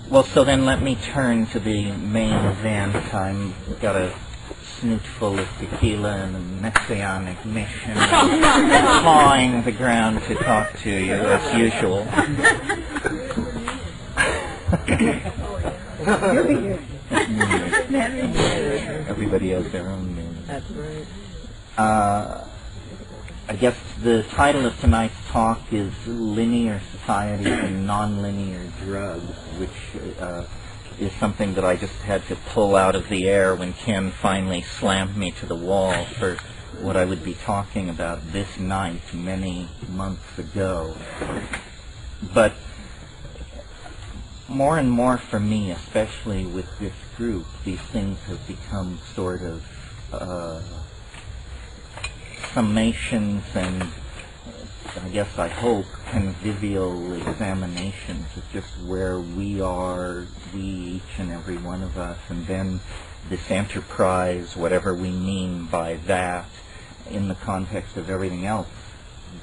Well, so then let me turn to the main event. I've got a snoot full of tequila and a messianic mission, clawing the ground to talk to you as usual. Everybody has their own mood. That's right. I guess the title of tonight's talk is Linear Societies and Nonlinear Drugs, which is something that I just had to pull out of the air when Ken finally slammed me to the wall for what I would be talking about this night many months ago. But more and more for me, especially with this group, these things have become sort of summations and, I guess I hope, convivial examinations of just where we are, we, each and every one of us, and then this enterprise, whatever we mean by that, in the context of everything else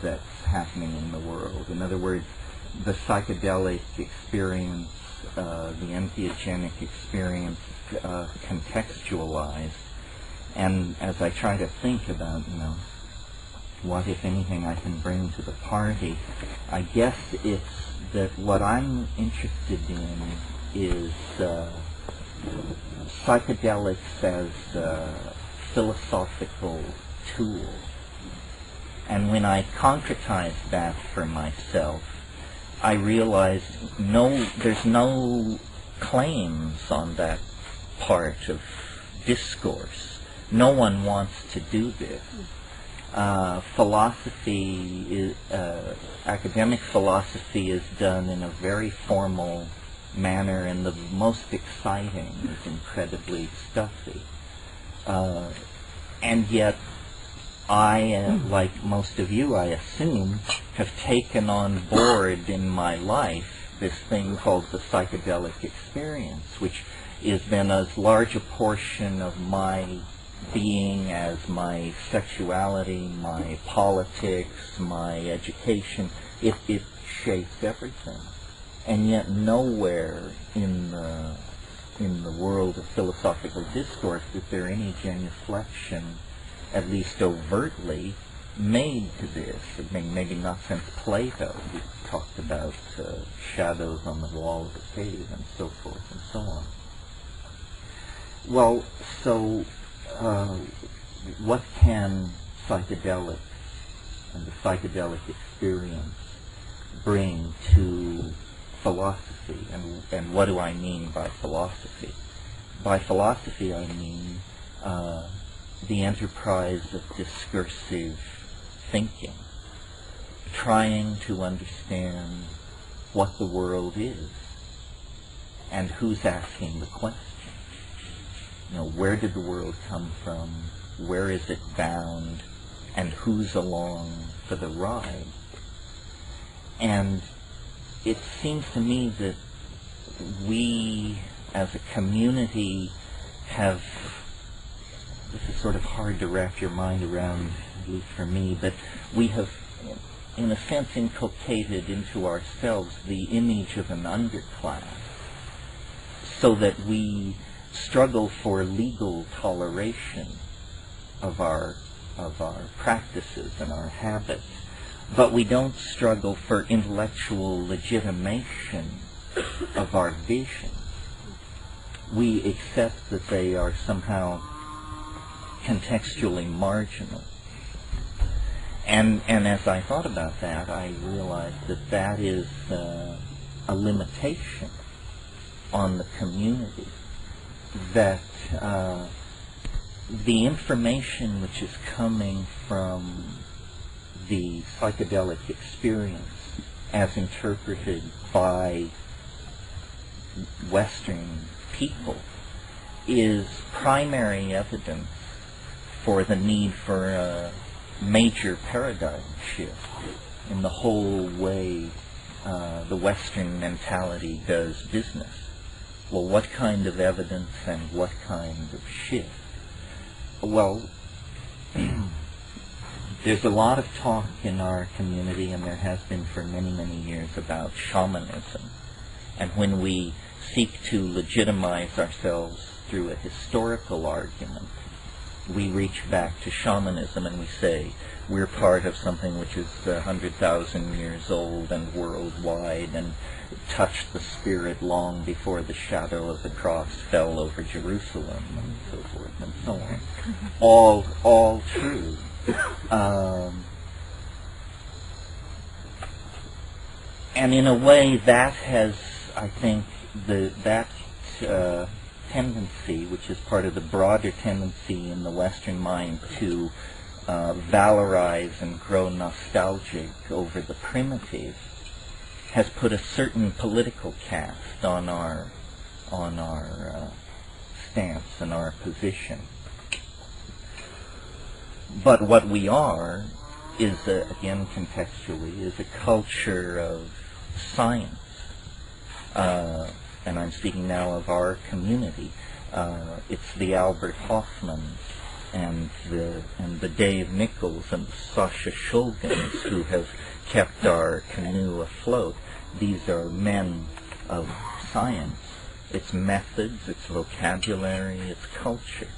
that's happening in the world. In other words, the psychedelic experience, the entheogenic experience contextualized. And as I try to think about, what, if anything, I can bring to the party, I guess it's that what I'm interested in is psychedelics as a philosophical tool. And when I concretized that for myself, I realized there's no claims on that part of discourse. No one wants to do this. Academic philosophy is done in a very formal manner, and the most exciting is incredibly stuffy. And yet, I, like most of you, I assume, have taken on board in my life this thing called the psychedelic experience, which is then as large a portion of my being as my sexuality, my politics, my education. It shapes everything. And yet nowhere in the world of philosophical discourse is there any genuflection, at least overtly, made to this. I mean, maybe not since Plato. We talked about shadows on the wall of a cave and so forth and so on. Well, so what can psychedelics and the psychedelic experience bring to philosophy? And what do I mean by philosophy? By philosophy I mean the enterprise of discursive thinking, trying to understand what the world is and who's asking the question. Where did the world come from? Where is it bound? And who's along for the ride? And it seems to me that we, as a community, have, this is sort of hard to wrap your mind around, at least for me, but we have, in a sense, inculcated into ourselves the image of an underclass, so that we struggle for legal toleration of our practices and our habits, but we don't struggle for intellectual legitimation of our visions. We accept that they are somehow contextually marginal. And as I thought about that, I realized that that is a limitation on the community. That the information which is coming from the psychedelic experience as interpreted by Western people is primary evidence for the need for a major paradigm shift in the whole way the Western mentality does business. Well, what kind of evidence and what kind of shift? Well, there's a lot of talk in our community, and there has been for many, many years, about shamanism. And when we seek to legitimize ourselves through a historical argument. We reach back to shamanism and we say we're part of something which is 100,000 years old and worldwide and touched the spirit long before the shadow of the cross fell over Jerusalem, and so forth and so on. All true. And in a way that has, I think, that tendency, which is part of the broader tendency in the Western mind to valorize and grow nostalgic over the primitive, has put a certain political cast on our stance and our position. But what we are is, again contextually, is a culture of science. And I'm speaking now of our community. It's the Albert Hoffman and the Dave Nichols and the Sasha Shulgins who have kept our canoe afloat. These are men of science. Its methods, its vocabulary, its culture.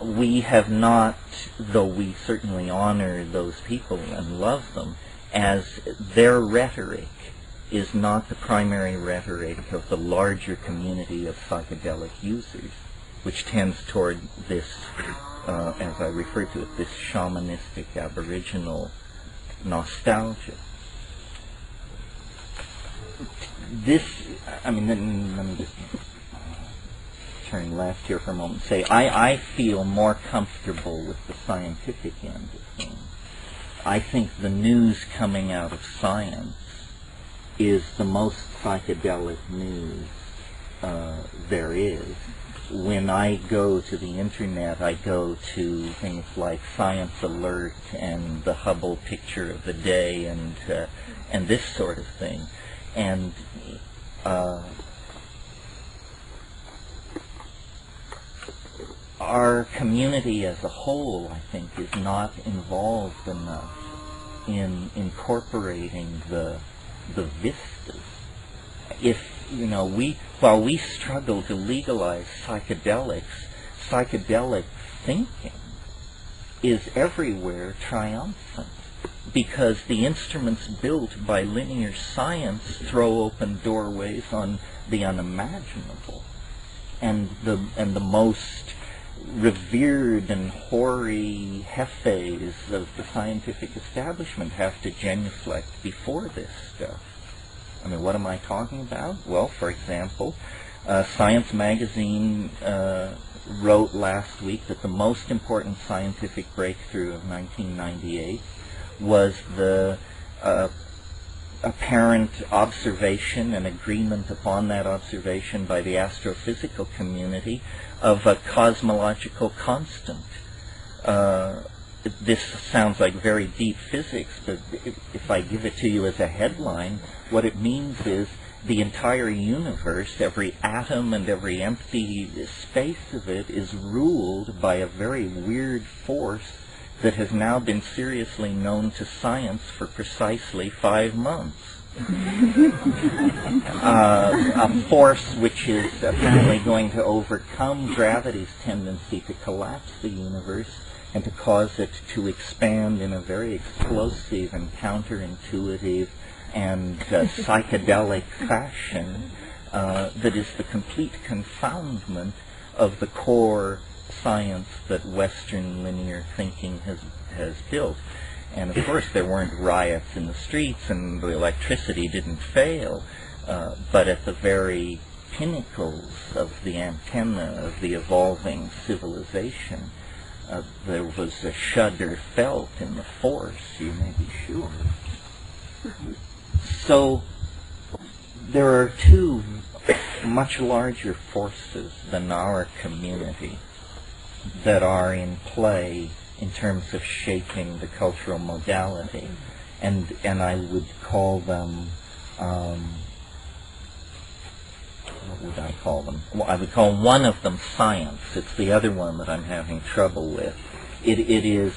We have not, though we certainly honor those people and love them, as their rhetoric is not the primary rhetoric of the larger community of psychedelic users, which tends toward this, as I refer to it, this shamanistic aboriginal nostalgia. This, I mean, let me just turn left here for a moment and say, I feel more comfortable with the scientific end of things. I think the news coming out of science is the most psychedelic news there is. When I go to the internet, I go to things like Science Alert and the Hubble Picture of the Day and this sort of thing. And our community as a whole, I think, is not involved enough in incorporating the vistas. If, while we struggle to legalize psychedelics, psychedelic thinking is everywhere triumphant, because the instruments built by linear science throw open doorways on the unimaginable, and the most revered and hoary hefes of the scientific establishment have to genuflect before this stuff. I mean, what am I talking about? Well, for example, Science magazine wrote last week that the most important scientific breakthrough of 1998 was the apparent observation and agreement upon that observation by the astrophysical community of a cosmological constant. This sounds like very deep physics, but if I give it to you as a headline, what it means is the entire universe, every atom and every empty space of it, is ruled by a very weird force that has now been seriously known to science for precisely 5 months. A force which is apparently going to overcome gravity's tendency to collapse the universe and to cause it to expand in a very explosive and counterintuitive and psychedelic fashion that is the complete confoundment of the core science that Western linear thinking has built. And of course there weren't riots in the streets and the electricity didn't fail, but at the very pinnacles of the antenna of the evolving civilization, there was a shudder felt in the force, you may be sure. So there are two much larger forces than our community that are in play in terms of shaping the cultural modality, and I would call them, what would I call them? Well, I would call one of them science. It's the other one that I'm having trouble with. It is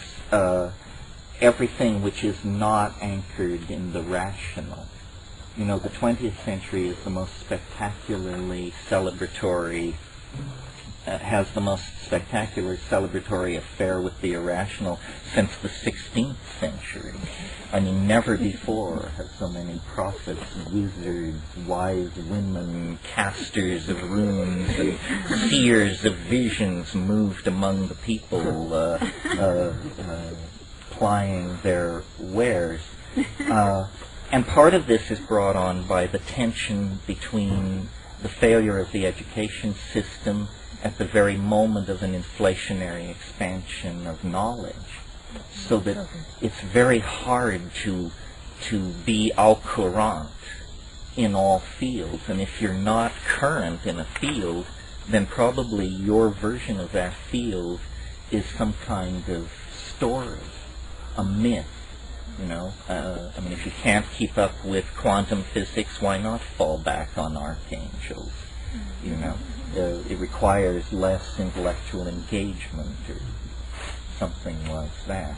everything which is not anchored in the rational. you know, the 20th century is the most spectacularly celebratory, has the most spectacular celebratory affair with the irrational since the 16th century. I mean, never before have so many prophets, wizards, wise women, casters of runes, and seers of visions moved among the people, plying their wares. And part of this is brought on by the tension between the failure of the education system at the very moment of an inflationary expansion of knowledge, so that it's very hard to be au courant in all fields. And if you're not current in a field, then probably your version of that field is some kind of story, a myth. You know, I mean, if you can't keep up with quantum physics, why not fall back on archangels? You know, it requires less intellectual engagement or something like that.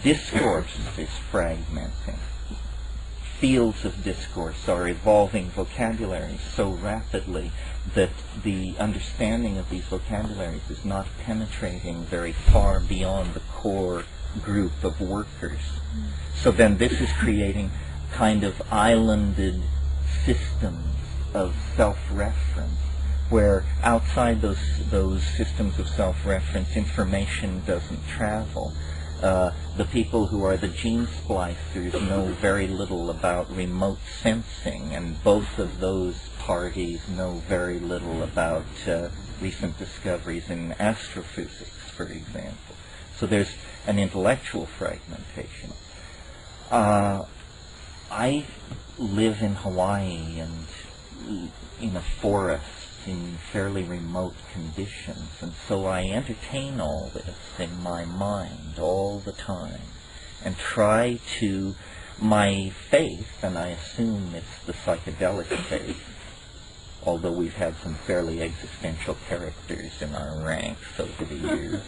Discourse is fragmenting. Fields of discourse are evolving vocabularies so rapidly that the understanding of these vocabularies is not penetrating very far beyond the core group of workers. So then this is creating kind of islanded systems of self-reference, where outside those systems of self-reference, information doesn't travel. The people who are the gene splicers know very little about remote sensing, and both of those parties know very little about recent discoveries in astrophysics, for example. So there's an intellectual fragmentation. I live in Hawaii and in a forest in fairly remote conditions, and so I entertain all this in my mind all the time and try to, my faith, and I assume it's the psychedelic faith, although we've had some fairly existential characters in our ranks over the years.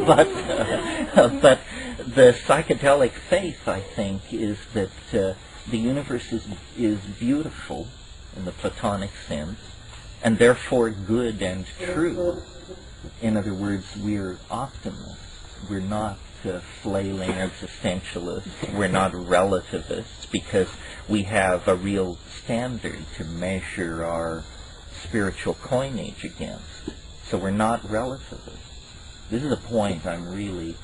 But the psychedelic faith, I think, is that the universe is beautiful in the Platonic sense, and therefore good and true. In other words, we're optimists. We're not flailing existentialists. We're not relativists, because we have a real standard to measure our spiritual coinage against. So we're not relativists. This is a point I'm really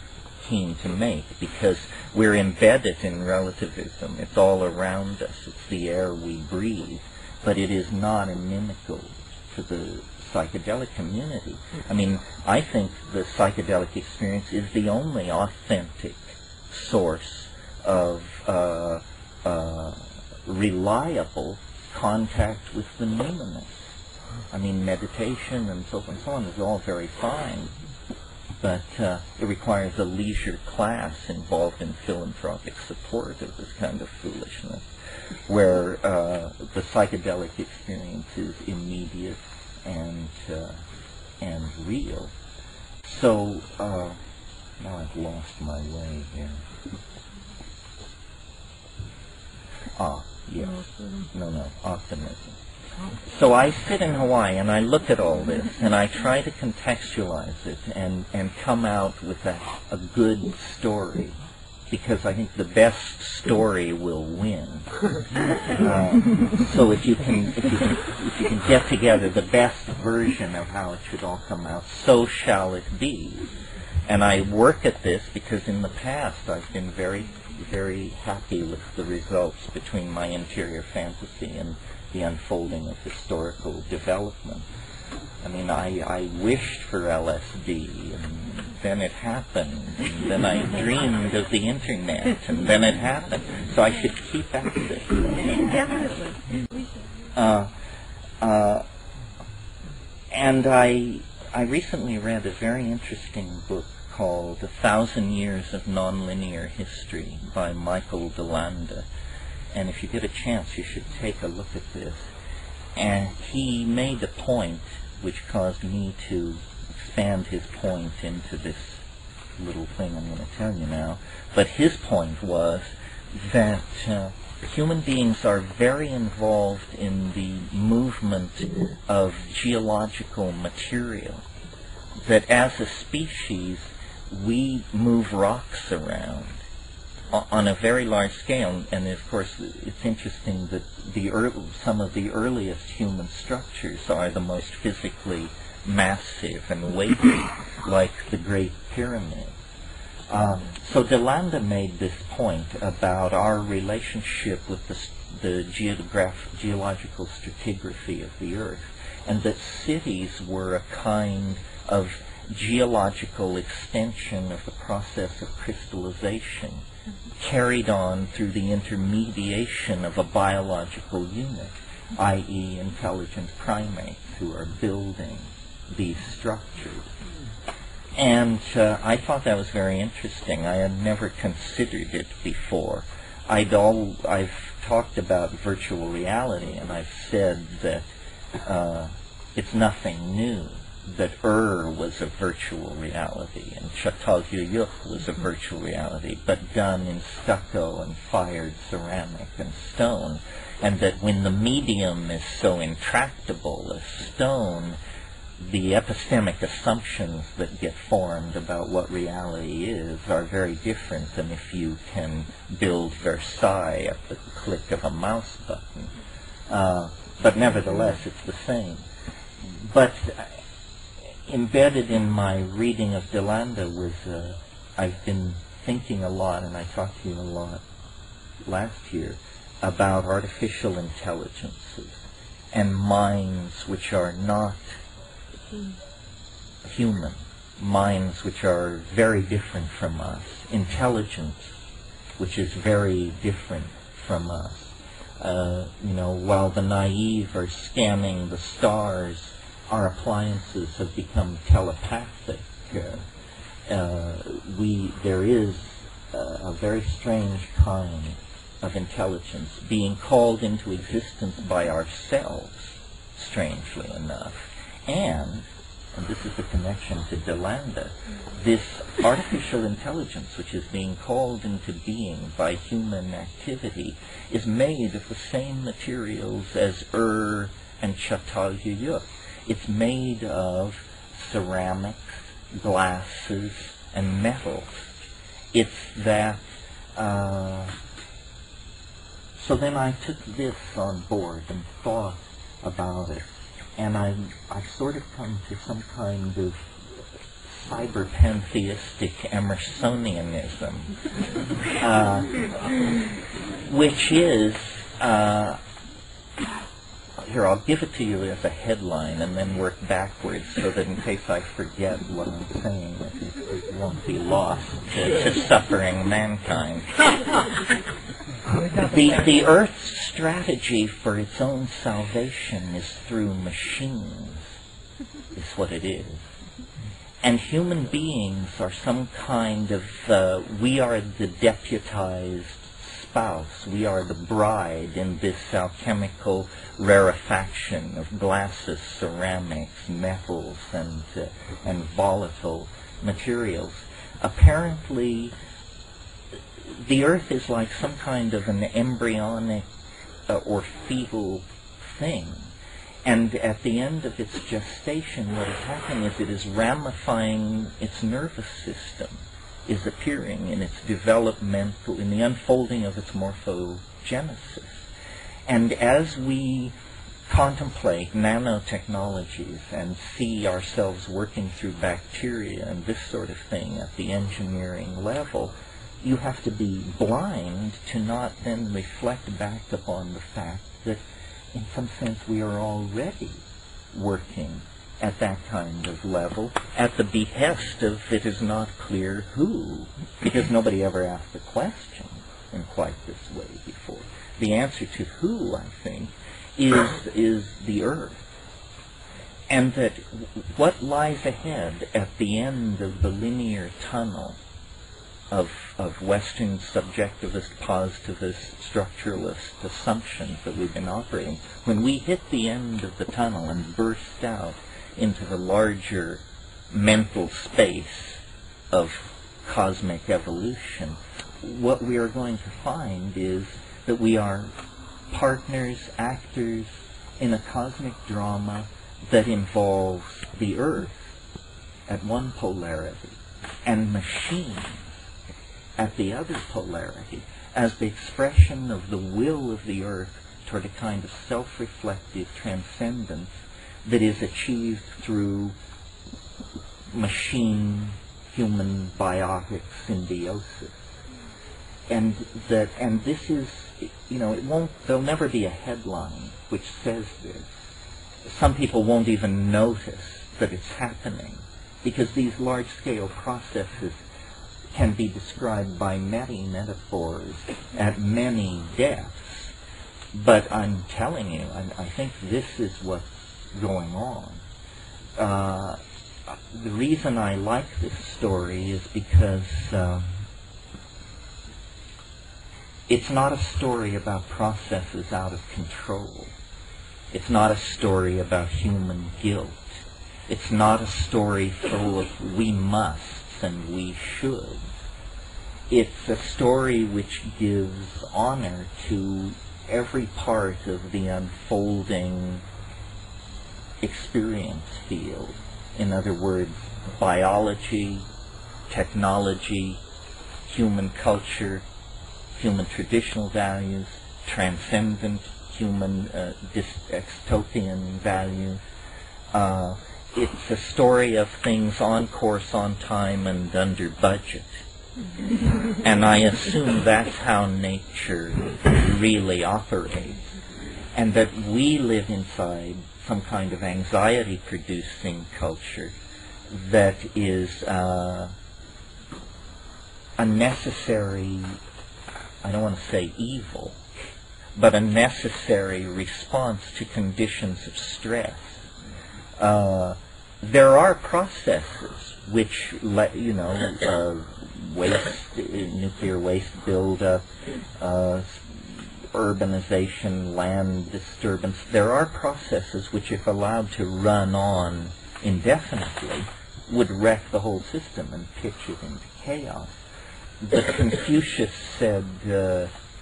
keen to make, because we're embedded in relativism. It's all around us. It's the air we breathe. But it is not inimical to the psychedelic community. I mean, I think the psychedelic experience is the only authentic source of reliable contact with the numinous. I mean, meditation and so on is all very fine, but it requires a leisure class involved in philanthropic support of this kind of foolishness, where the psychedelic experience is immediate and real. So now I've lost my way here. Yes. No, optimism. So I sit in Hawaii and I look at all this and I try to contextualize it and come out with a good story, because I think the best story will win. So if you can get together the best version of how it should all come out, so shall it be. And I work at this because in the past I've been very, very happy with the results between my interior fantasy and the unfolding of historical development. I mean, I wished for LSD, and then it happened, and then I dreamed of the internet, and then it happened. So I should keep at this. Definitely. And I recently read a very interesting book called 1,000 Years of Nonlinear History by Michael DeLanda. And if you get a chance, you should take a look at this. And he made a point which caused me to expand his point into this little thing I'm going to tell you now. But his point was that human beings are very involved in the movement of geological material, that as a species we move rocks around on a very large scale, and of course it's interesting that some of the earliest human structures are the most physically massive and weighty, like the Great Pyramid. So DeLanda made this point about our relationship with the geological stratigraphy of the Earth, and that cities were a kind of geological extension of the process of crystallization, carried on through the intermediation of a biological unit, i.e. intelligent primates who are building these structures. And I thought that was very interesting. I had never considered it before. I've talked about virtual reality, and I've said that it's nothing new, that was a virtual reality, and Çatalhöyük was a virtual reality, but done in stucco and fired ceramic and stone, and that when the medium is so intractable as stone, the epistemic assumptions that get formed about what reality is are very different than if you can build Versailles at the click of a mouse button. But nevertheless, it's the same. But embedded in my reading of DeLanda was, I've been thinking a lot, and I talked to you a lot last year, about artificial intelligences and minds which are not human, minds which are very different from us, intelligence which is very different from us. While the naive are scanning the stars, our appliances have become telepathic. There is a very strange kind of intelligence being called into existence by ourselves, strangely enough. And this is the connection to DeLanda, this artificial intelligence which is being called into being by human activity is made of the same materials as and Çatalhöyük. It's made of ceramics, glasses, and metals. It's that, so then I took this on board and thought about it. And I've sort of come to some kind of cyber-pantheistic Emersonianism, which is, here, I'll give it to you as a headline and then work backwards so that in case I forget what I'm saying, it won't be lost to suffering mankind. The Earth's strategy for its own salvation is through machines, is what it is. And human beings are some kind of, we are the deputized spouse, we are the bride in this alchemical rarefaction of glasses, ceramics, metals, and volatile materials. Apparently, the Earth is like some kind of an embryonic or fetal thing. And at the end of its gestation, what is happening is it is ramifying its nervous system, is appearing in its developmental, in the unfolding of its morphogenesis. And as we contemplate nanotechnologies and see ourselves working through bacteria and this sort of thing at the engineering level, you have to be blind to not then reflect back upon the fact that in some sense we are already working at that kind of level at the behest of it is not clear who, because nobody ever asked the question in quite this way before. The answer to who, I think, is the Earth. And that what lies ahead at the end of the linear tunnel of Western subjectivist, positivist, structuralist assumptions that we've been operating, when we hit the end of the tunnel and burst out into the larger mental space of cosmic evolution, what we are going to find is that we are partners, actors in a cosmic drama that involves the Earth at one polarity and machines at the other polarity as the expression of the will of the Earth toward a kind of self-reflective transcendence that is achieved through machine-human biotic symbiosis. And this is, there'll never be a headline which says this. Some people won't even notice that it's happening, because these large-scale processes can be described by many metaphors at many depths. But I'm telling you, I think this is what's going on. The reason I like this story is because it's not a story about processes out of control. It's not a story about human guilt. It's not a story full of we musts and we should. It's a story which gives honor to every part of the unfolding experience field. In other words, biology, technology, human culture, human traditional values, transcendent human dystopian values. It's a story of things on course, on time, and under budget. And I assume that's how nature really operates, and that we live inside some kind of anxiety-producing culture that is a necessary, I don't want to say evil, but a necessary response to conditions of stress. There are processes which let waste, nuclear waste buildup, urbanization, land disturbance. There are processes which, if allowed to run on indefinitely, would wreck the whole system and pitch it into chaos. But Confucius said,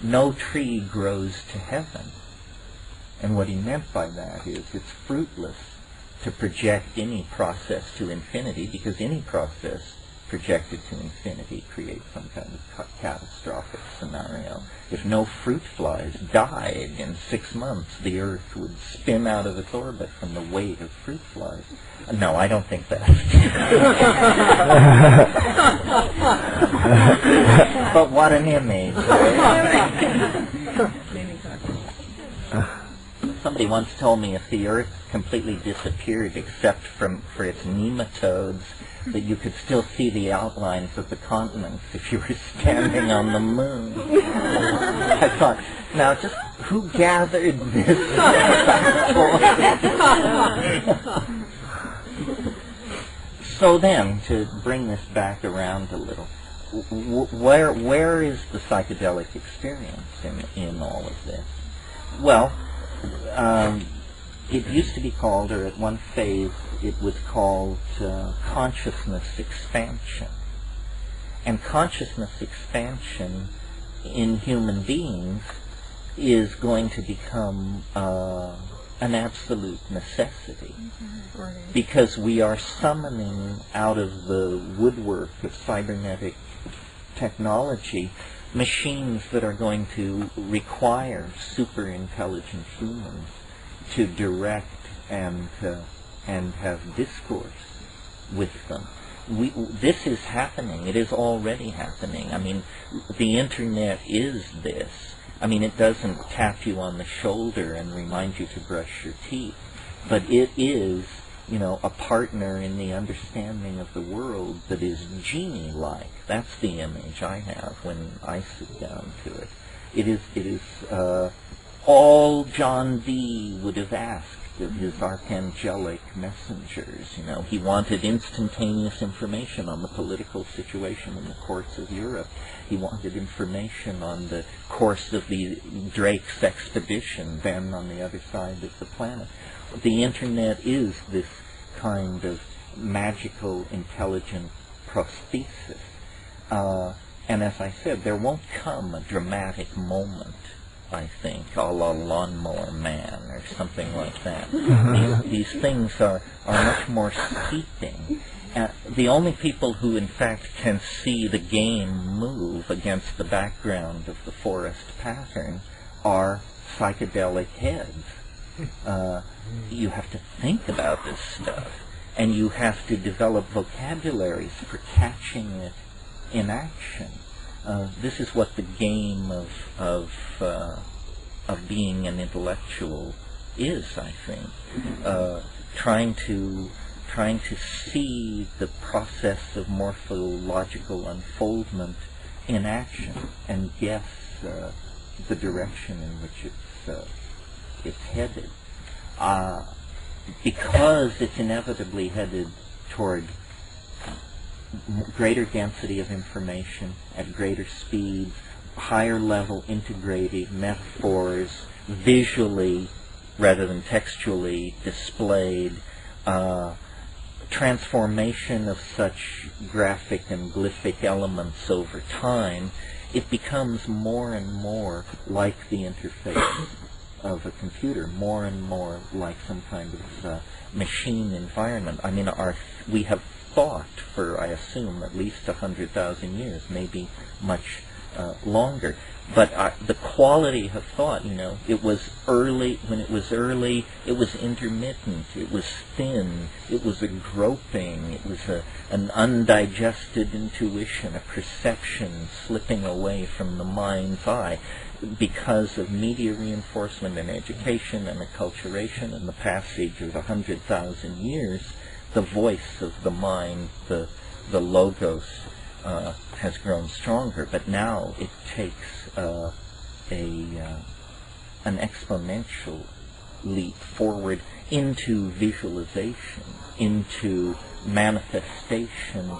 no tree grows to heaven. And what he meant by that is it's fruitless to project any process to infinity, because any process projected to infinity creates some kind of catastrophic scenario. If no fruit flies died in 6 months, the Earth would spin out of its orbit from the weight of fruit flies. No, I don't think that. But what an image, right? Somebody once told me if the Earth completely disappeared except for its nematodes, that you could still see the outlines of the continents if you were standing on the moon. I thought, now just who gathered this? So then, to bring this back around a little, where is the psychedelic experience in all of this? Well, it used to be called, or at one phase it was called, consciousness expansion. And consciousness expansion in human beings is going to become an absolute necessity, because we are summoning out of the woodwork of cybernetic technology machines that are going to require super intelligent humans to direct and have discourse with them. This is happening. It is already happening. I mean, the internet is this. I mean, it doesn't tap you on the shoulder and remind you to brush your teeth, but it is, a partner in the understanding of the world that is genie-like. That's the image I have when I sit down to it. It is all John Dee would have asked of his archangelic messengers. He wanted instantaneous information on the political situation in the courts of Europe. He wanted information on the course of the Drake's expedition, then on the other side of the planet. The internet is this kind of magical, intelligent prosthesis And as I said, there won't come a dramatic moment, I think, a la Lawnmower Man or something like that. These things are much more steeping. The only people who in fact can see the game move against the background of the forest pattern are psychedelic heads. You have to think about this stuff, and you have to develop vocabularies for catching it in action. This is what the game of being an intellectual is, I think. Trying to see the process of morphological unfoldment in action and guess the direction in which it's headed. Because it's inevitably headed toward greater density of information at greater speeds, higher level integrated metaphors, visually rather than textually displayed, transformation of such graphic and glyphic elements over time, it becomes more and more like the interface of a computer, more and more like some kind of machine environment. I mean, we have thought for, I assume, at least 100,000 years, maybe much longer. But the quality of thought, it was early. When it was early, it was intermittent. It was thin. It was a groping. It was an undigested intuition, a perception slipping away from the mind's eye because of media reinforcement and education and acculturation and the passage of 100,000 years. The voice of the mind, the logos, has grown stronger, but now it takes an exponential leap forward into visualization, into manifestation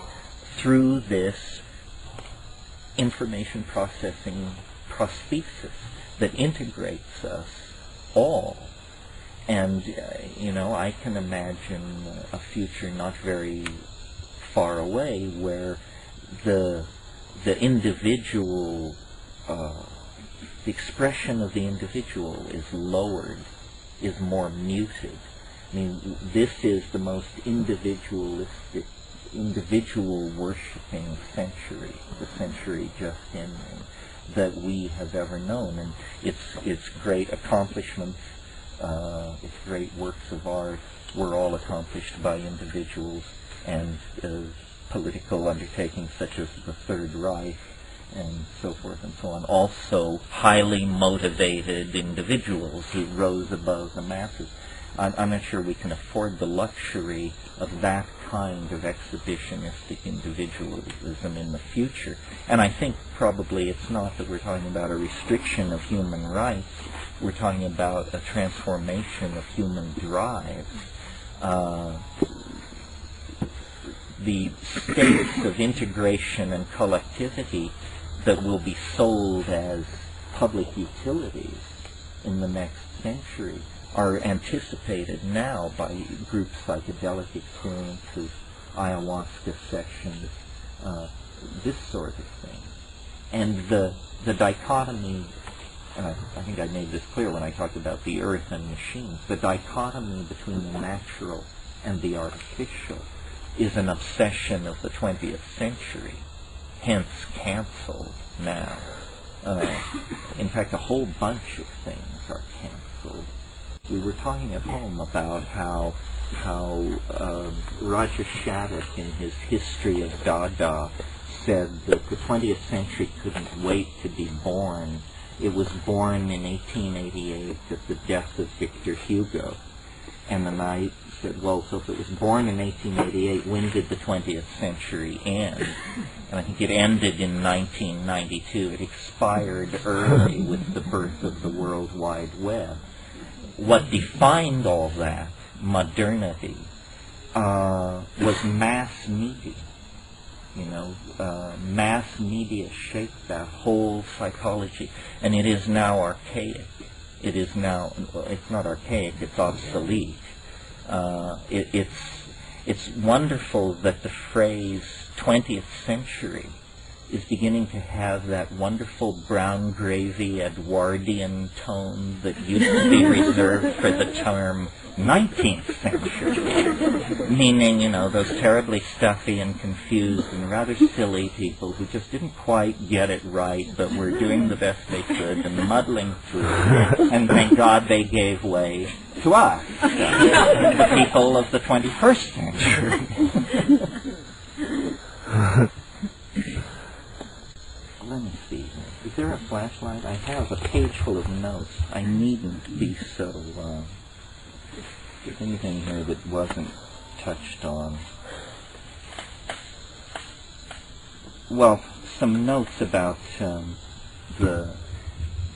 through this information processing prosthesis that integrates us all. And, I can imagine a future not very far away where the individual, the expression of the individual is lowered, is more muted. I mean, this is the most individualistic, individual worshipping century, the century just ending, that we have ever known. And its great accomplishments, its great works of art were all accomplished by individuals, and political undertakings such as the Third Reich and so forth and so on, also highly motivated individuals who rose above the masses. I'm not sure we can afford the luxury of that kind of exhibitionistic individualism in the future. And I think probably it's not that we're talking about a restriction of human rights. We're talking about a transformation of human drives. The states of integration and collectivity that will be sold as public utilities in the next century are anticipated now by group psychedelic experiences, ayahuasca sessions, this sort of thing. And the dichotomy, and I think I made this clear when I talked about the earth and machines, the dichotomy between the natural and the artificial is an obsession of the 20th century, hence canceled now. In fact, a whole bunch of things are canceled. We were talking at home about how Roger Shattuck in his History of Dada said that the 20th century couldn't wait to be born. It was born in 1888 at the death of Victor Hugo. And then I said, well, so if it was born in 1888, when did the 20th century end? And I think it ended in 1992. It expired early with the birth of the World Wide Web. What defined all that, modernity, was mass media. Mass media shaped that whole psychology, and it is now archaic. It is now, it's not archaic, it's obsolete. It's wonderful that the phrase 20th century is beginning to have that wonderful brown gravy Edwardian tone that used to be reserved for the term 19th century, meaning, you know, those terribly stuffy and confused and rather silly people who just didn't quite get it right, but were doing the best they could and muddling through, and thank God they gave way to us, the people of the 21st century. Let me see. Is there a flashlight? I have a page full of notes. I needn't be so... Is there anything here that wasn't touched on? Well, some notes about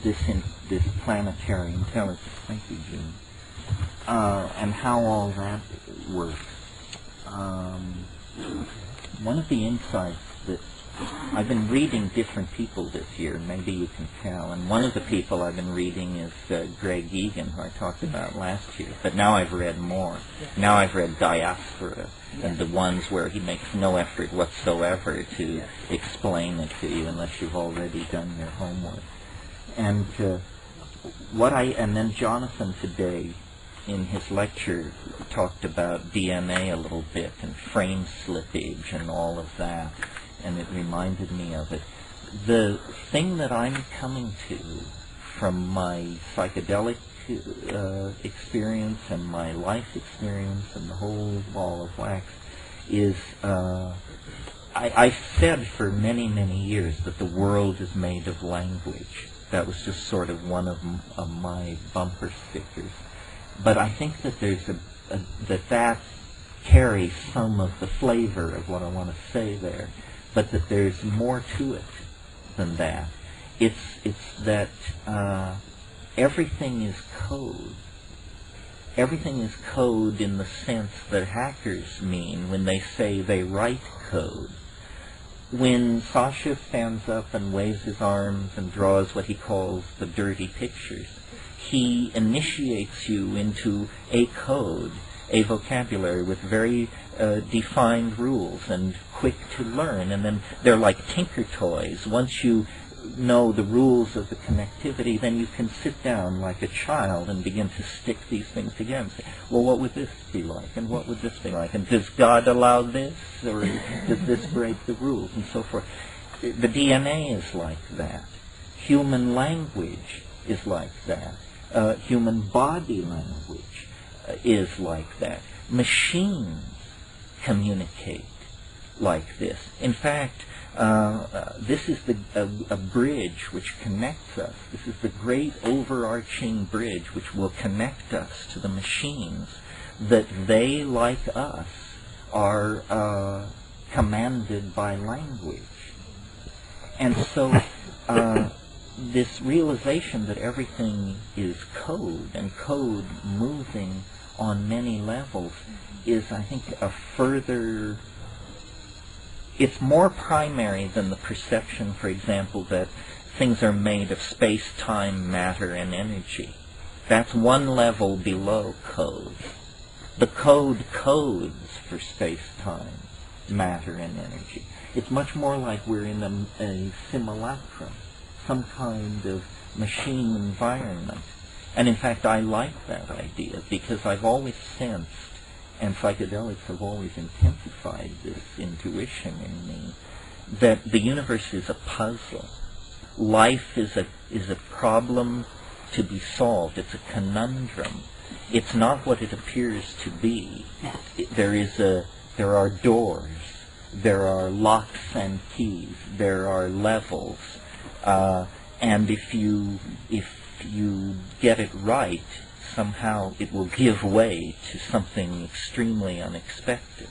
this planetary intelligence. Thank you, June. And how all that works. One of the insights that I've been reading different people this year, maybe you can tell, and one of the people I've been reading is Greg Egan, who I talked about last year, but now I've read more. Now I've read Diaspora, and the ones where he makes no effort whatsoever to explain it to you unless you've already done your homework. And and then Jonathan today, in his lecture, talked about DNA a little bit, and frame slippage and all of that. And it reminded me of it. The thing that I'm coming to from my psychedelic experience and my life experience and the whole ball of wax is, I said for many, many years that the world is made of language. That was just sort of one of my bumper stickers. But I think that there's that carries some of the flavor of what I want to say there. But that there's more to it than that. It's that everything is code. Everything is code in the sense that hackers mean when they say they write code. When Sasha stands up and waves his arms and draws what he calls the dirty pictures, he initiates you into a code, a vocabulary with very defined rules and quick to learn, and then they're like tinker toys. Once you know the rules of the connectivity, then you can sit down like a child and begin to stick these things together and say, well, what would this be like, and what would this be like, and does God allow this, or does this break the rules, and so forth. The DNA is like that. Human language is like that. Human body language is like that. Machines communicate like this. In fact, this is a bridge which connects us. This is the great overarching bridge which will connect us to the machines, that they, like us, are commanded by language. And so this realization that everything is code, and code moving on many levels, is, I think, a further... It's more primary than the perception, for example, that things are made of space, time, matter, and energy. That's one level below code. The code codes for space, time, matter, and energy. It's much more like we're in a simulacrum, some kind of machine environment. And in fact, I like that idea, because I've always sensed, and psychedelics have always intensified this intuition in me, that the universe is a puzzle. Life is a problem to be solved. It's a conundrum. It's not what it appears to be. There are doors. There are locks and keys. There are levels. And if you get it right, somehow it will give way to something extremely unexpected.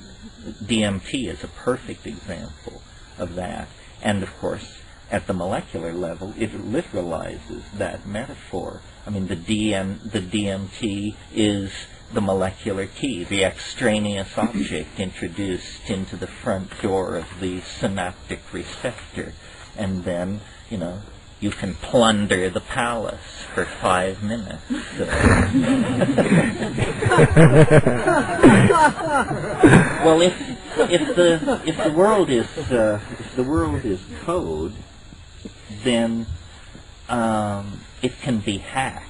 DMT is a perfect example of that. And of course, at the molecular level, it literalizes that metaphor. I mean, the DMT is the molecular key, the extraneous object introduced into the front door of the synaptic receptor. And then, you can plunder the palace for 5 minutes. Well, if the world is the world is code, then it can be hacked.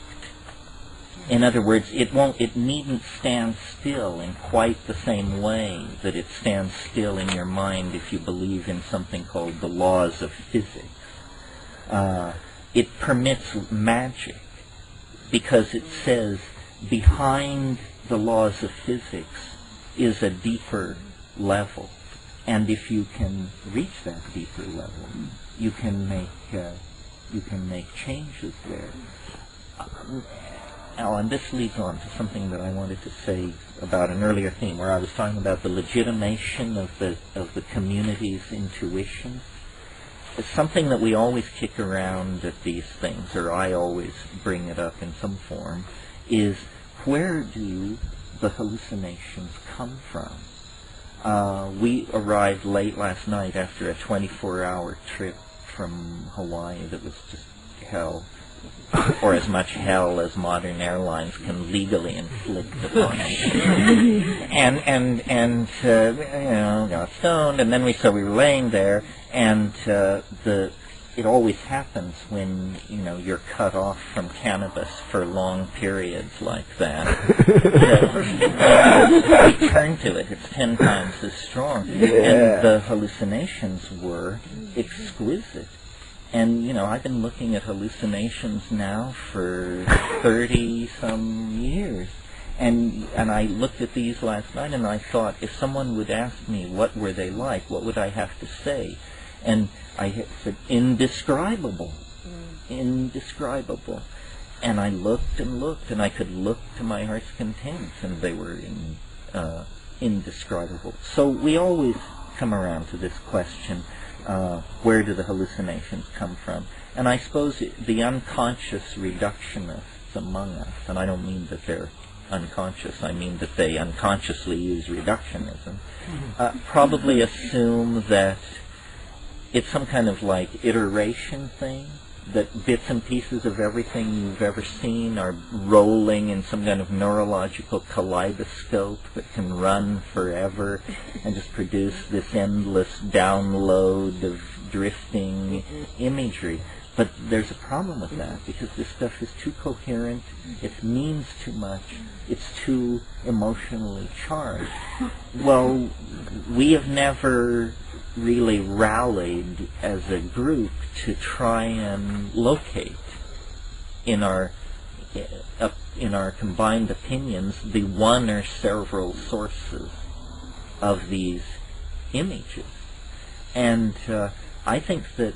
In other words, it needn't stand still in quite the same way that it stands still in your mind if you believe in something called the laws of physics. It permits magic because it says behind the laws of physics is a deeper level. And if you can reach that deeper level, you can make changes there. And this leads on to something that I wanted to say about an earlier theme, where I was talking about the legitimation of the community's intuition. It's something that we always kick around at these things, or I always bring it up in some form, is where do the hallucinations come from? We arrived late last night after a 24-hour trip from Hawaii that was just hell, or as much hell as modern airlines can legally inflict upon us. and got stoned, and then we were laying there, and it always happens when you're cut off from cannabis for long periods like that. We turn to it; it's 10 times as strong, and the hallucinations were exquisite. And I've been looking at hallucinations now for 30-some years, and I looked at these last night, and I thought, if someone would ask me what were they like, what would I have to say? And I said, indescribable, indescribable. And I looked and looked, and I could look to my heart's content, and they were indescribable. So we always come around to this question. Where do the hallucinations come from? And I suppose the unconscious reductionists among us, and I don't mean that they're unconscious, I mean that they unconsciously use reductionism, probably assume that it's some kind of like iteration thing, that bits and pieces of everything you've ever seen are rolling in some kind of neurological kaleidoscope that can run forever and just produce this endless download of drifting imagery. But there's a problem with that, because this stuff is too coherent, it means too much, it's too emotionally charged. Well, we have never really rallied as a group to try and locate in our combined opinions the one or several sources of these images. And I think that,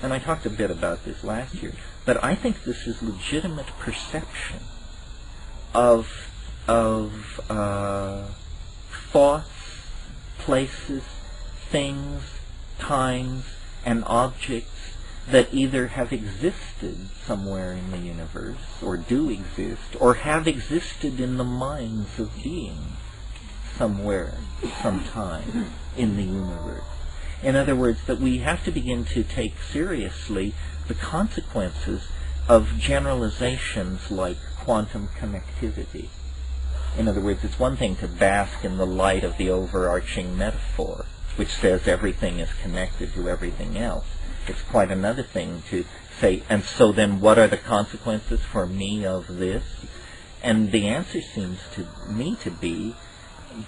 and I talked a bit about this last year, but I think this is legitimate perception of thoughts, places, things, times, and objects that either have existed somewhere in the universe, or do exist, or have existed in the minds of beings somewhere, sometime in the universe. In other words, that we have to begin to take seriously the consequences of generalizations like quantum connectivity. In other words, it's one thing to bask in the light of the overarching metaphor, which says everything is connected to everything else. It's quite another thing to say, and so then what are the consequences for me of this? And the answer seems to me to be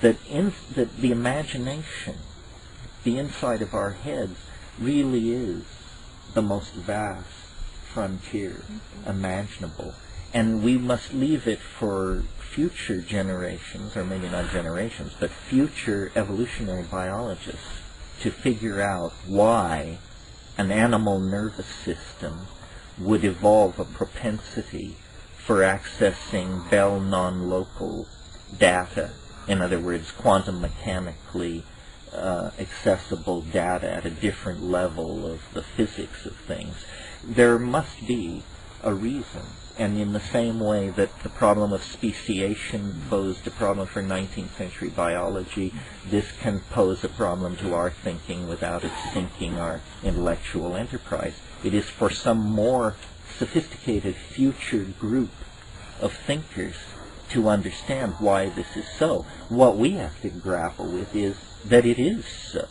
that the imagination, the inside of our heads, really is the most vast frontier imaginable. And we must leave it for future generations, or maybe not generations, but future evolutionary biologists to figure out why an animal nervous system would evolve a propensity for accessing Bell non-local data. In other words, quantum mechanically accessible data at a different level of the physics of things. There must be a reason. And in the same way that the problem of speciation posed a problem for 19th century biology, this can pose a problem to our thinking without it sinking our intellectual enterprise. It is for some more sophisticated future group of thinkers to understand why this is so. What we have to grapple with is that it is so.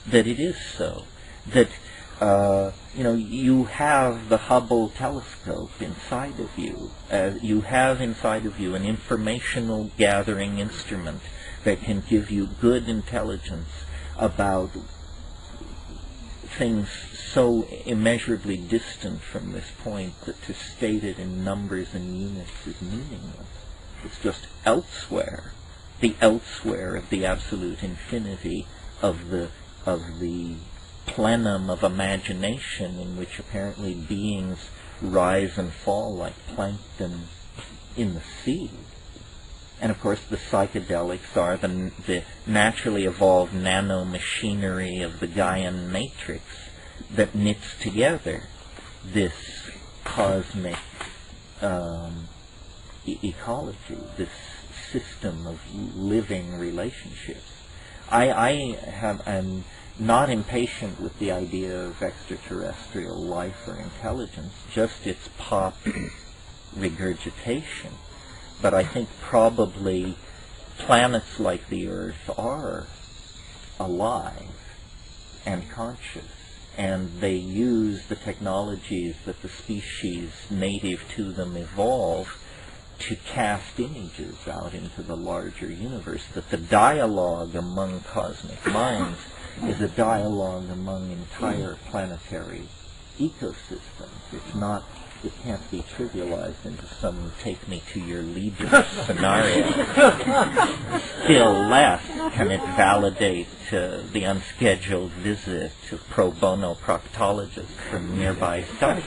That it is so. That, you have the Hubble telescope inside of you. You have inside of you an informational gathering instrument that can give you good intelligence about things so immeasurably distant from this point that to state it in numbers and units is meaningless. It's just elsewhere, the elsewhere of the absolute infinity of the plenum of imagination in which apparently beings rise and fall like plankton in the sea. And of course the psychedelics are the naturally evolved nanomachinery of the Gaian matrix that knits together this cosmic ecology, this system of living relationships. I'm not impatient with the idea of extraterrestrial life or intelligence, just its pop regurgitation. But I think probably planets like the Earth are alive and conscious, and they use the technologies that the species native to them evolve to cast images out into the larger universe, that the dialogue among cosmic minds is a dialogue among entire planetary ecosystems. It can't be trivialized into some take-me-to-your-leader scenario. Still less can it validate the unscheduled visit of pro bono proctologists from nearby stars.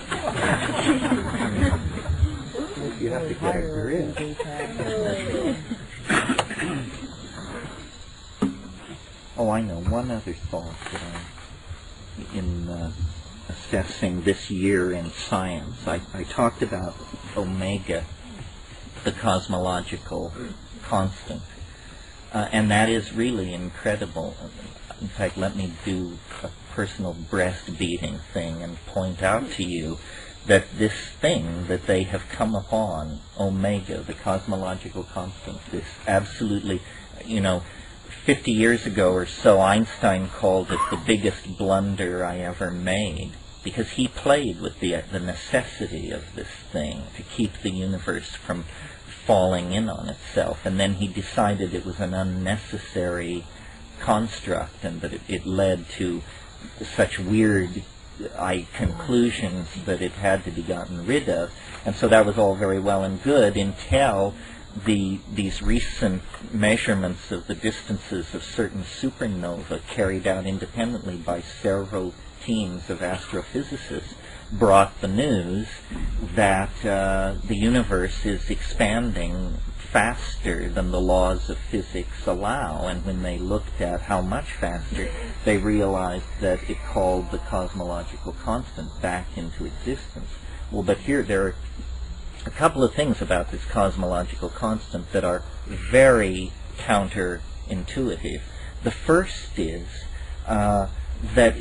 You have to get a grip. Oh, I know. One other thought that in assessing this year in science, I talked about omega, the cosmological constant, and that is really incredible. In fact, let me do a personal breast-beating thing and point out to you that this thing that they have come upon, omega, the cosmological constant, this absolutely, 50 years ago or so, Einstein called it the biggest blunder I ever made, because he played with the necessity of this thing to keep the universe from falling in on itself, and then he decided it was an unnecessary construct and that it led to such weird conclusions that it had to be gotten rid of. And so that was all very well and good until these recent measurements of the distances of certain supernovae carried out independently by several teams of astrophysicists brought the news that the universe is expanding faster than the laws of physics allow. And when they looked at how much faster, they realized that it called the cosmological constant back into existence. Well, but here there are a couple of things about this cosmological constant that are very counterintuitive. The first is that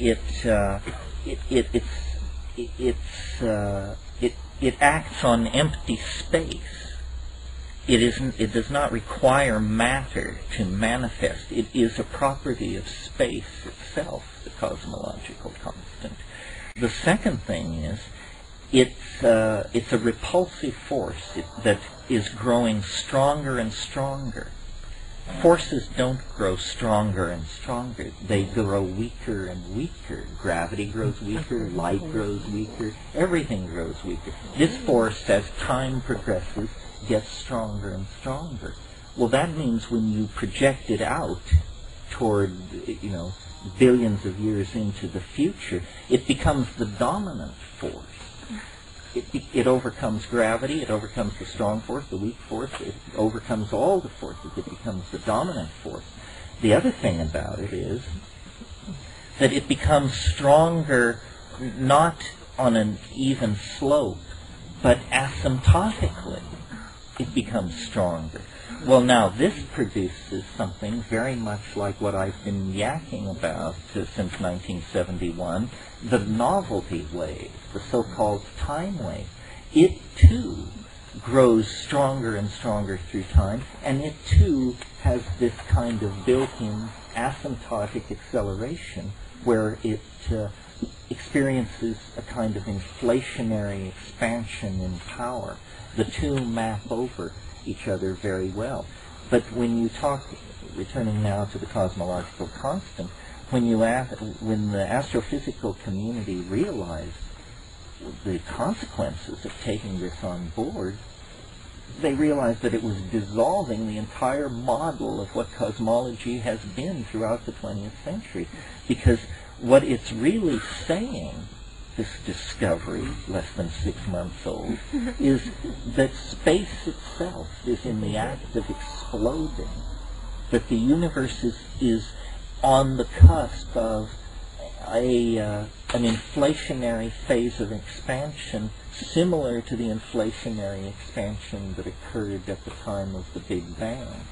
it acts on empty space. It does not require matter to manifest. It is a property of space itself, the cosmological constant. The second thing is it's a repulsive force that is growing stronger and stronger. Forces don't grow stronger and stronger. They grow weaker and weaker. Gravity grows weaker, light grows weaker, everything grows weaker. This force, as time progresses, gets stronger and stronger. Well, that means when you project it out toward, billions of years into the future, it becomes the dominant force. It overcomes gravity, it overcomes the strong force, the weak force, it overcomes all the forces, it becomes the dominant force. The other thing about it is that it becomes stronger not on an even slope, but asymptotically. It becomes stronger. Well, now this produces something very much like what I've been yakking about since 1971, the novelty wave, the so-called time wave. It too grows stronger and stronger through time, and it too has this kind of built-in asymptotic acceleration where it experiences a kind of inflationary expansion in power. The two map over each other very well. But when you talk, returning now to the cosmological constant, when the astrophysical community realized the consequences of taking this on board, they realized that it was dissolving the entire model of what cosmology has been throughout the 20th century. Because what it's really saying, this discovery, less than 6 months old, is that space itself is in the act of exploding, that the universe is on the cusp of an inflationary phase of expansion similar to the inflationary expansion that occurred at the time of the Big Bang.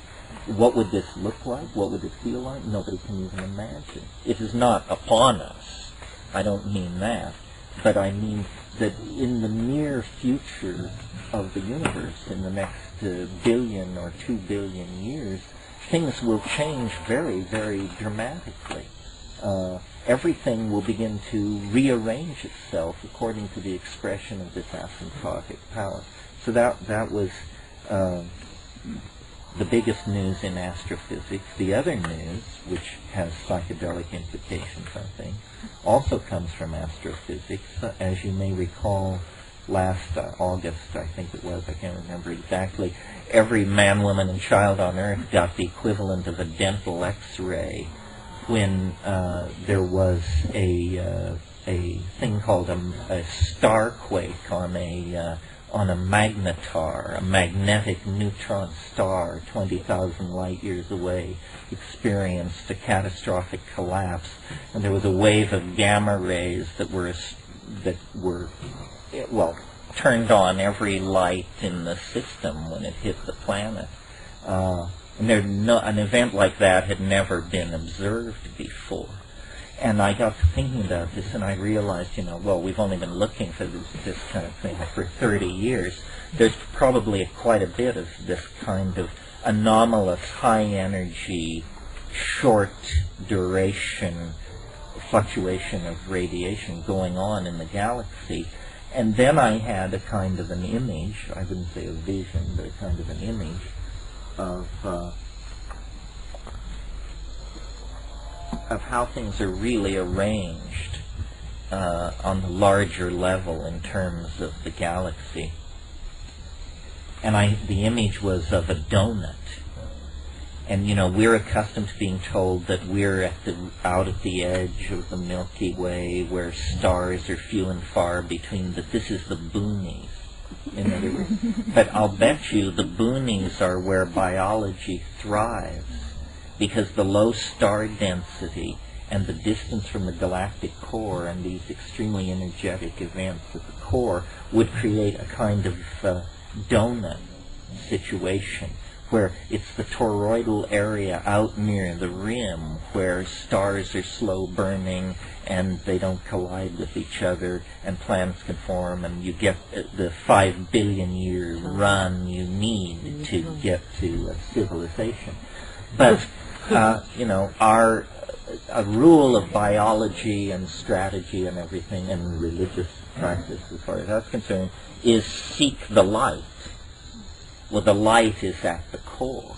What would this look like? What would it feel like? Nobody can even imagine. It is not upon us. I don't mean that. But I mean that in the near future of the universe, in the next billion or 2 billion years, things will change very, very dramatically. Everything will begin to rearrange itself according to the expression of this asymptotic power. So that was the biggest news in astrophysics. The other news, which has psychedelic implications, I think, also comes from astrophysics. As you may recall, last August, I think it was, I can't remember exactly, every man, woman, and child on Earth got the equivalent of a dental X-ray when there was a thing called a starquake on a magnetar, a magnetic neutron star 20,000 light years away, experienced a catastrophic collapse, and there was a wave of gamma rays that were turned on every light in the system when it hit the planet. And an event like that had never been observed before. And I got to thinking about this, and I realized, we've only been looking for this kind of thing for 30 years. There's probably quite a bit of this kind of anomalous, high-energy, short-duration fluctuation of radiation going on in the galaxy. And then I had a kind of an image, I wouldn't say a vision, but a kind of an image of how things are really arranged on the larger level in terms of the galaxy. And the image was of a donut. And we're accustomed to being told that we're out at the edge of the Milky Way, where stars are few and far between. That this is the boonies, in other words. But I'll bet you the boonies are where biology thrives, because the low star density and the distance from the galactic core and these extremely energetic events at the core would create a kind of donut situation, where it's the toroidal area out near the rim where stars are slow burning and they don't collide with each other and planets can form, and you get the 5 billion year run you need to get to civilization. But a rule of biology and strategy and everything and religious practice, as far as that's concerned, is seek the light. Well, the light is at the core.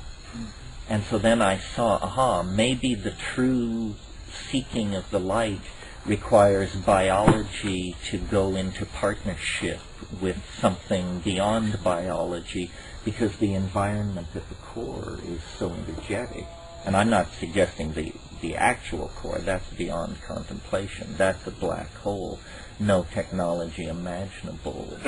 And so then I saw, maybe the true seeking of the light requires biology to go into partnership with something beyond biology, because the environment at the core is so energetic. And I'm not suggesting the actual core, that's beyond contemplation. That's a black hole. No technology imaginable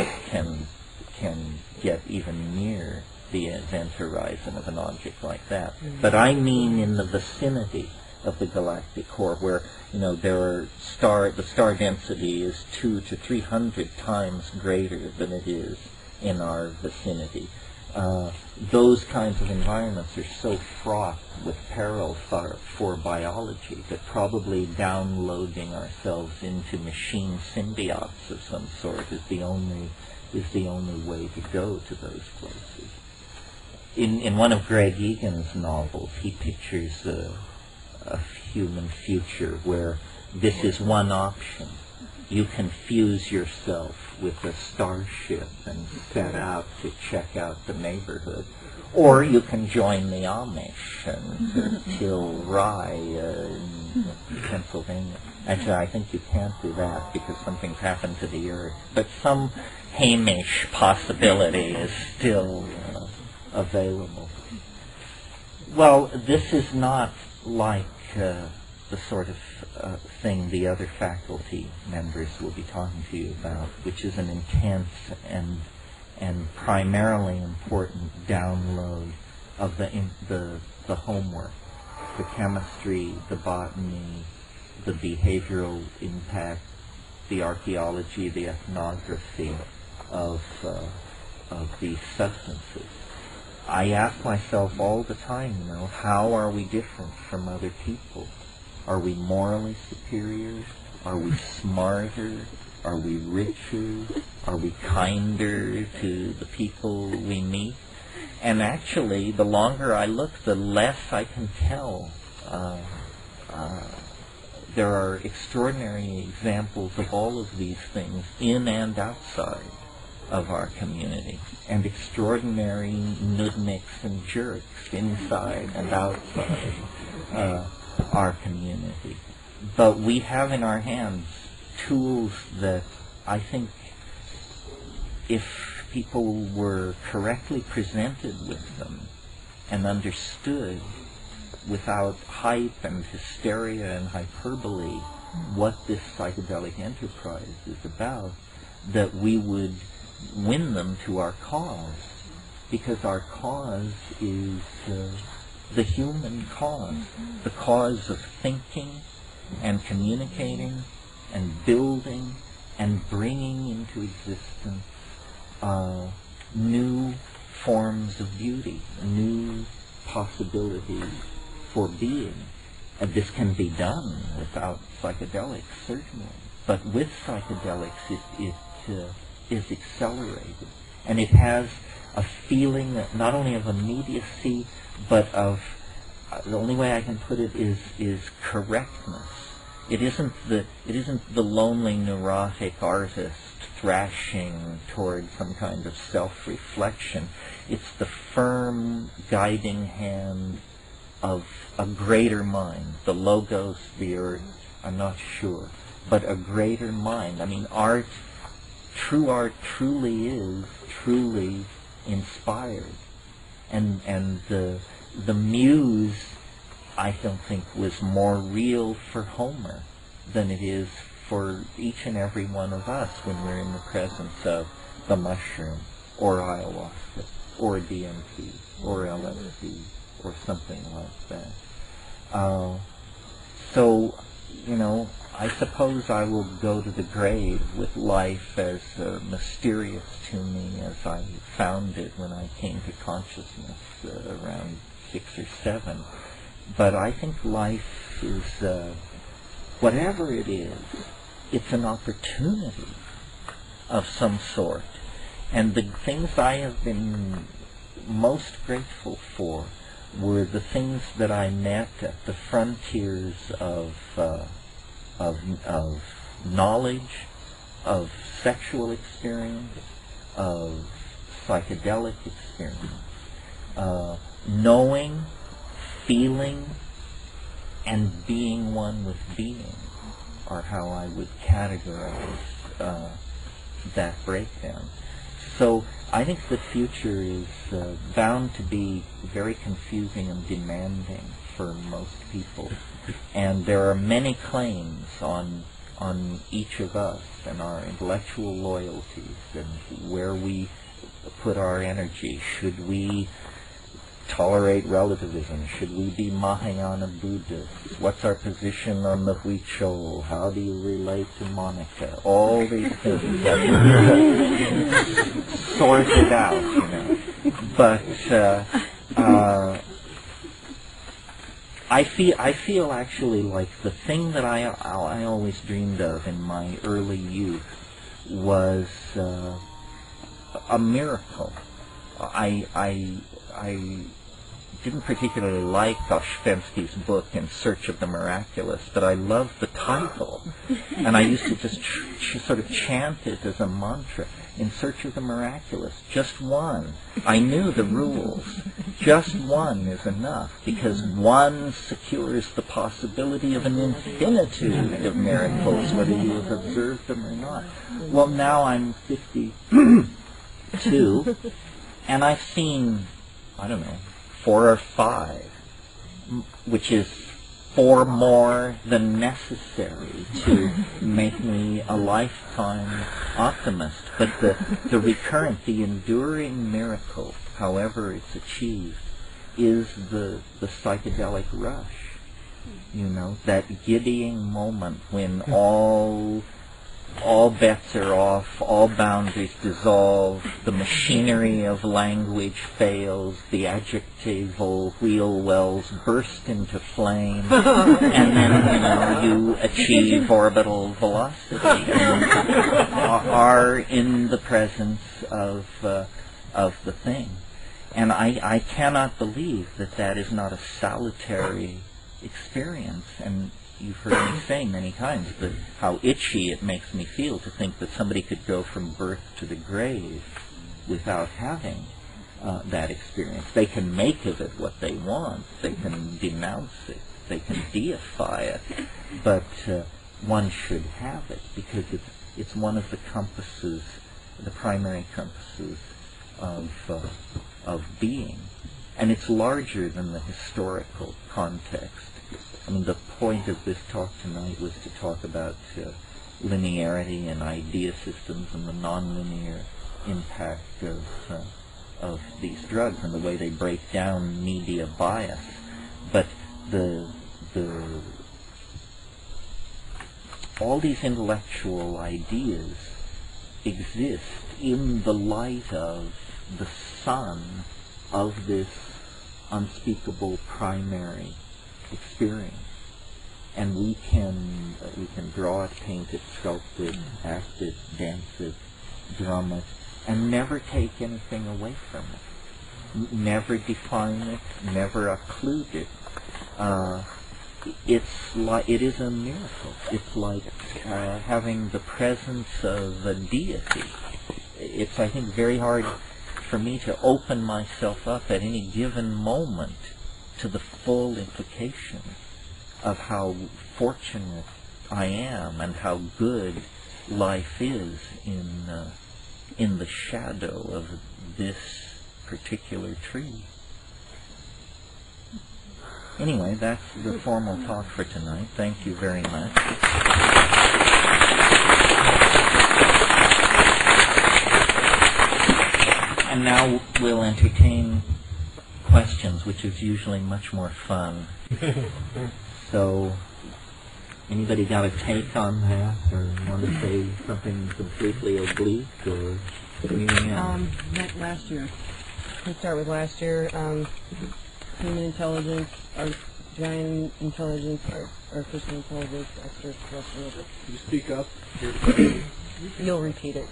can get even near the event horizon of an object like that. Mm-hmm. But I mean in the vicinity of the galactic core, where the star density is 200 to 300 times greater than it is in our vicinity. Those kinds of environments are so fraught with peril for biology that probably downloading ourselves into machine symbiotes of some sort is the only is the only way to go to those places. In one of Greg Egan's novels, he pictures a human future where this is one option. You can fuse yourself with a starship and set out to check out the neighborhood. Or you can join the Amish and till rye in Pennsylvania. Actually, I think you can't do that because something's happened to the earth. But some Hamish possibility is still available. Well, this is not like the sort of thing the other faculty members will be talking to you about, which is an intense and primarily important download of the homework, the chemistry, the botany, the behavioral impact, the archaeology, the ethnography of these substances. I ask myself all the time, how are we different from other people? Are we morally superior? Are we smarter? Are we richer? Are we kinder to the people we meet? And actually, the longer I look, the less I can tell. There are extraordinary examples of all of these things in and outside of our community, and extraordinary nudniks and jerks inside and outside our community. But we have in our hands tools that I think, if people were correctly presented with them and understood without hype and hysteria and hyperbole what this psychedelic enterprise is about, that we would win them to our cause, because our cause is the human cause, the cause of thinking and communicating and building and bringing into existence new forms of beauty, new possibilities for being. And this can be done without psychedelics, certainly. But with psychedelics, it is accelerated. And it has a feeling not only of immediacy, but of, the only way I can put it is correctness. It isn't the lonely neurotic artist thrashing toward some kind of self-reflection. It's the firm guiding hand of a greater mind, the logos, the earth, I'm not sure, but a greater mind. I mean, true art truly is truly inspired. And the muse, I don't think, was more real for Homer than it is for each and every one of us when we're in the presence of the mushroom, or ayahuasca, or DMT, or LSD, or something like that. So, I suppose I will go to the grave with life as mysterious to me as I found it when I came to consciousness around 6 or 7. But I think life is, whatever it is, it's an opportunity of some sort. And the things I have been most grateful for were the things that I met at the frontiers of knowledge, of sexual experience, of psychedelic experience. Knowing, feeling, and being one with being are how I would categorize that breakdown. So I think the future is bound to be very confusing and demanding for most people. And there are many claims on each of us and our intellectual loyalties and where we put our energy. Should we tolerate relativism? Should we be Mahayana Buddhists? What's our position on the Huichol? How do you relate to Monica? All these things have to be sorted out, But I feel actually like the thing that I always dreamed of in my early youth was a miracle. I didn't particularly like Oshfensky's book, In Search of the Miraculous, but I loved the title. And I used to just sort of chant it as a mantra. In search of the miraculous. Just one. I knew the rules. Just one is enough, because one secures the possibility of an infinitude of miracles, whether you have observed them or not. Well, now I'm 52, and I've seen, I don't know, 4 or 5, which is 4 more than necessary to make me a lifetime optimist. But the recurrent, the enduring miracle, however it's achieved, is the psychedelic rush. You know, that giddying moment when all bets are off, all boundaries dissolve, the machinery of language fails, the adjectival wheel wells burst into flame, and then, you achieve orbital velocity and are in the presence of the thing. And I cannot believe that is not a salutary experience. And you've heard me say many times that how itchy it makes me feel to think that somebody could go from birth to the grave without having that experience. They can make of it what they want. They can denounce it. They can deify it. But one should have it, because it's one of the compasses, the primary compasses of being. And it's larger than the historical context. I mean, the point of this talk tonight was to talk about linearity and idea systems and the nonlinear impact of these drugs and the way they break down media bias. But all these intellectual ideas exist in the light of the sun of this unspeakable primary experience. And we can draw it, paint it, sculpt it, act it, dance it, drum it, and never take anything away from it. Never define it, never occlude it. It is a miracle. It's like having the presence of a deity. It's, I think, very hard for me to open myself up at any given moment to the full implication of how fortunate I am and how good life is in the shadow of this particular tree. Anyway, that's the formal talk for tonight. Thank you very much. And now we'll entertain questions, which is usually much more fun. So, anybody got a take on that, or want to say something completely oblique, or anything else? Last year. Let's start with last year. Human intelligence, giant intelligence, artificial intelligence, extraterrestrial. Can you speak up? You'll repeat it.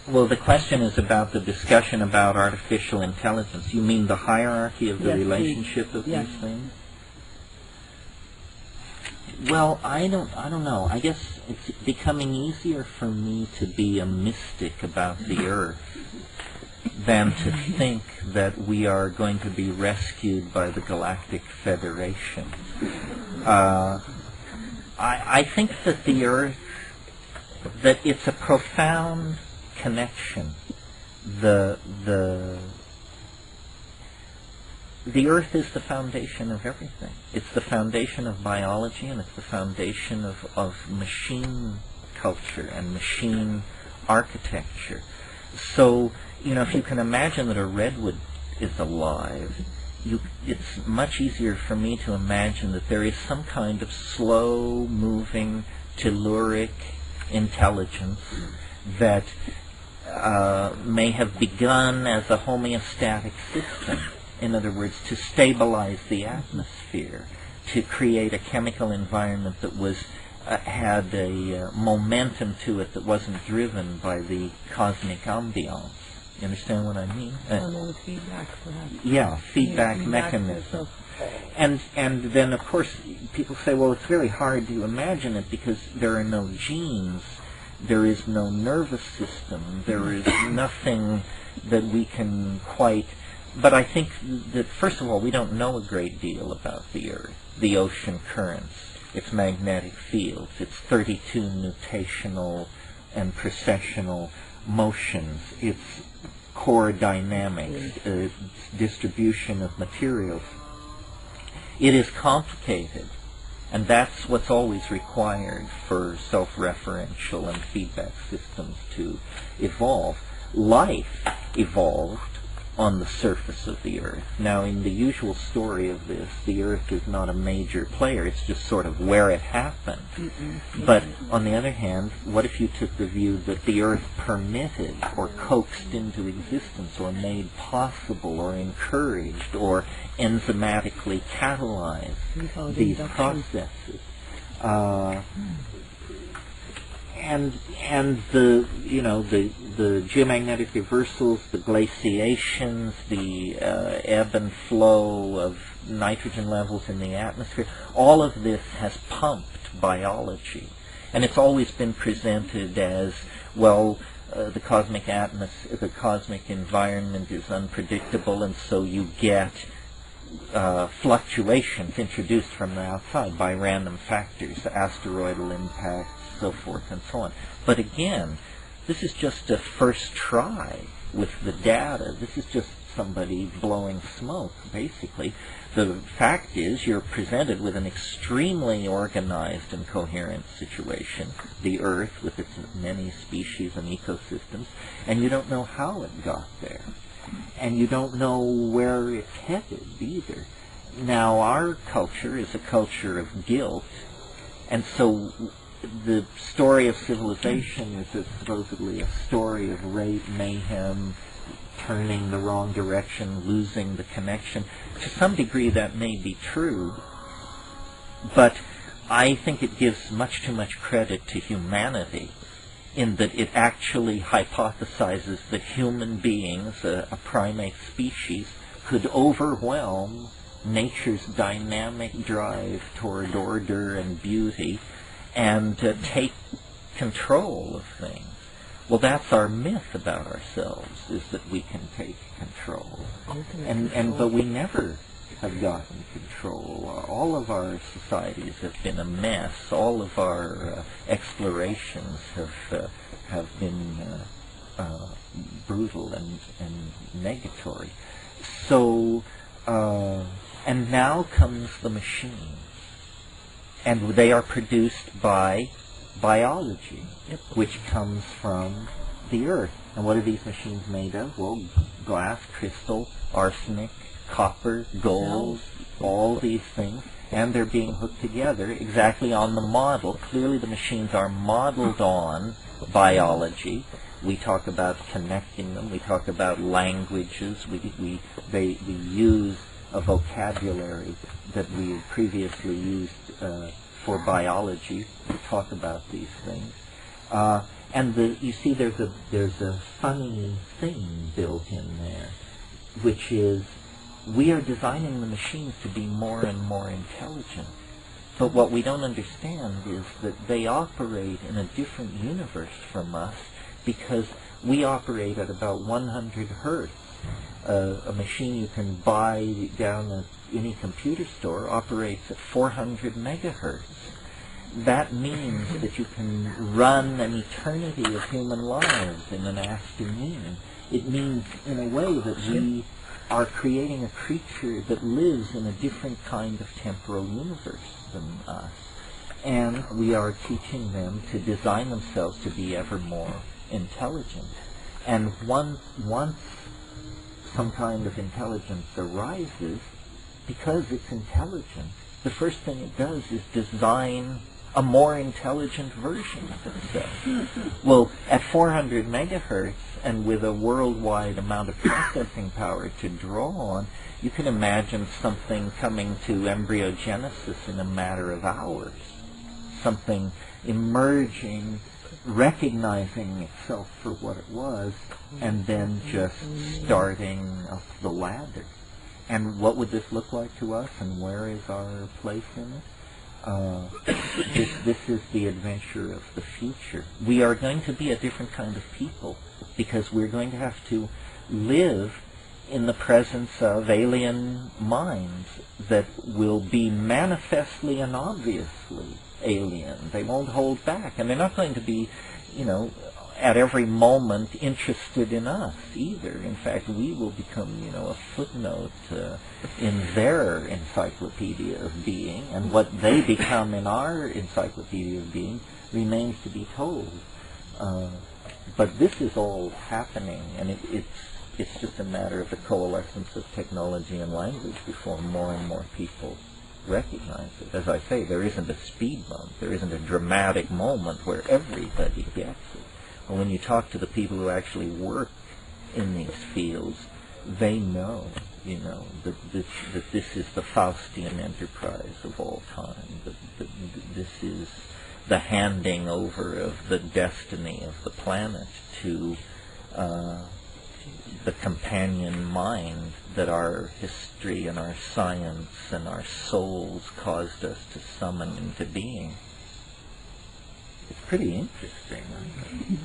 Well, the question is about the discussion about artificial intelligence. You mean the hierarchy of the relationship of these things? Well, I don't know. I guess it's becoming easier for me to be a mystic about the Earth than to think that we are going to be rescued by the Galactic Federation. I think that the Earth, that it's a profound connection. The Earth is the foundation of everything. It's the foundation of biology, and it's the foundation of machine culture and machine architecture. So, if you can imagine that a redwood is alive, it's much easier for me to imagine that there is some kind of slow-moving, telluric intelligence that may have begun as a homeostatic system. In other words, to stabilize the atmosphere, to create a chemical environment that had a momentum to it that wasn't driven by the cosmic ambiance. You understand what I mean? And then feedback, perhaps. Yeah, feedback mechanism. And then, of course, people say, well, it's very hard to imagine it because there are no genes, there is no nervous system, there is nothing that we can quite... But I think that, first of all, we don't know a great deal about the Earth, the ocean currents, its magnetic fields, its 32 nutational and precessional motions, its core dynamics, its distribution of materials. It is complicated, and that's what's always required for self-referential and feedback systems to evolve. Life evolved on the surface of the Earth. Now, in the usual story of this, the Earth is not a major player, it's just sort of where it happened. But on the other hand, what if you took the view that the Earth permitted or coaxed into existence or made possible or encouraged or enzymatically catalyzed these processes? And the geomagnetic reversals, the glaciations, the ebb and flow of nitrogen levels in the atmosphere, all of this has pumped biology. And it's always been presented as, well, the cosmic environment is unpredictable, and so you get fluctuations introduced from the outside by random factors, asteroidal impacts, so forth and so on. But again, this is just a first try with the data. This is just somebody blowing smoke, basically. The fact is you're presented with an extremely organized and coherent situation, the Earth with its many species and ecosystems, and you don't know how it got there. And you don't know where it's headed either. Now, our culture is a culture of guilt, and so the story of civilization is supposedly a story of rape, mayhem, turning the wrong direction, losing the connection. To some degree that may be true, but I think it gives much too much credit to humanity in that it actually hypothesizes that human beings, a primate species, could overwhelm nature's dynamic drive toward order and beauty and take control of things. Well, that's our myth about ourselves, is that we can take control. But we never have gotten control. All of our societies have been a mess. All of our explorations have been brutal and negatory. So, and now comes the machine. And they are produced by biology, which comes from the Earth. And what are these machines made of? Well, glass, crystal, arsenic, copper, gold, all these things. And they're being hooked together exactly on the model. Clearly the machines are modeled on biology. We talk about connecting them. We talk about languages. We use a vocabulary that we had previously used for biology to talk about these things. And you see there's a funny thing built in there, which is we are designing the machines to be more and more intelligent. But what we don't understand is that they operate in a different universe from us because we operate at about 100 hertz. A machine you can buy down at any computer store operates at 400 megahertz. That means that you can run an eternity of human lives in an afternoon. It means, in a way, that we are creating a creature that lives in a different kind of temporal universe than us. And we are teaching them to design themselves to be ever more intelligent. And once some kind of intelligence arises, because it's intelligent, the first thing it does is design a more intelligent version of itself. Well, at 400 megahertz, and with a worldwide amount of processing power to draw on, you can imagine something coming to embryogenesis in a matter of hours. Something emerging recognizing itself for what it was, and then just starting up the ladder. And what would this look like to us, and where is our place in it? This is the adventure of the future. We are going to be a different kind of people, because we're going to have to live in the presence of alien minds that will be manifestly and obviously alien. They won't hold back, and they're not going to be, at every moment interested in us either. In fact, we will become, a footnote in their encyclopedia of being, and what they become in our encyclopedia of being remains to be told. But this is all happening, and it's just a matter of the coalescence of technology and language before more and more people recognize it. As I say, there isn't a speed bump. There isn't a dramatic moment where everybody gets it. But when you talk to the people who actually work in these fields, they know, that this is the Faustian enterprise of all time. That this is the handing over of the destiny of the planet to the companion mind that our history and our science and our souls caused us to summon into being. It's pretty interesting, isn't it?